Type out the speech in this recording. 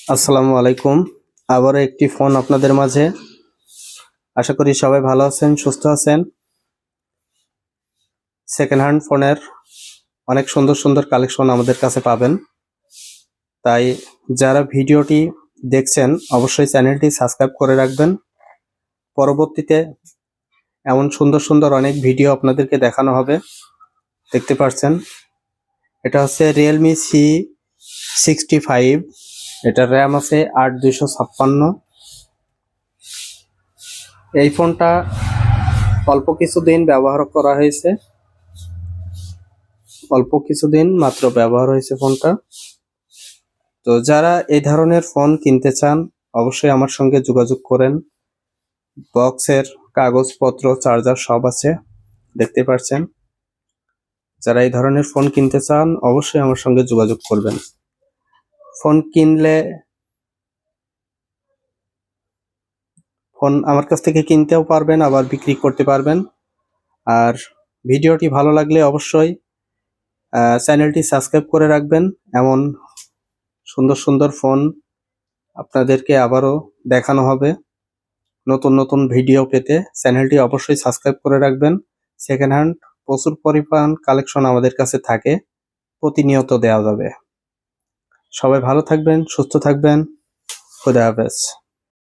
আসসালামু আলাইকুম। আবারও একটি ফোন আপনাদের মাঝে। আশা করি সবাই ভালো আছেন, সুস্থ আছেন। সেকেন্ড হ্যান্ড ফোনের অনেক সুন্দর সুন্দর কালেকশন আমাদের কাছে পাবেন। তাই যারা ভিডিওটি দেখছেন অবশ্যই চ্যানেলটি সাবস্ক্রাইব করে রাখবেন। পরবর্তীতে এমন সুন্দর সুন্দর অনেক ভিডিও আপনাদেরকে দেখানো হবে। দেখতে পাচ্ছেন এটা হচ্ছে রিয়েলমি C65। এটার র্যাম আছে ৮/২৫৬। এই ফোনটা অল্প কিছুদিন ব্যবহার করা হয়েছে, অল্প কিছুদিন মাত্র ব্যবহার হয়েছে ফোনটা। তো যারা এই ধরনের ফোন কিনতে চান অবশ্যই আমার সঙ্গে যোগাযোগ করেন। বক্সের কাগজপত্র, চার্জার সব আছে, দেখতে পাচ্ছেন। যারা এই ধরনের ফোন কিনতে চান অবশ্যই আমার সঙ্গে যোগাযোগ করবেন। ফোন কিনলে ফোন আমার কাছ থেকে কিনতেও পারবেন, আবার বিক্রি করতে পারবেন। আর ভিডিওটি ভালো লাগলে অবশ্যই চ্যানেলটি সাবস্ক্রাইব করে রাখবেন। এমন সুন্দর সুন্দর ফোন আপনাদেরকে আবারও দেখানো হবে। নতুন নতুন ভিডিও পেতে চ্যানেলটি অবশ্যই সাবস্ক্রাইব করে রাখবেন। সেকেন্ড হ্যান্ড প্রচুর পরিমাণ কালেকশন আমাদের কাছে থাকে, প্রতিনিয়ত দেওয়া যাবে। সবাই ভালো থাকবেন, সুস্থ থাকবেন। খোদা হাফেজ।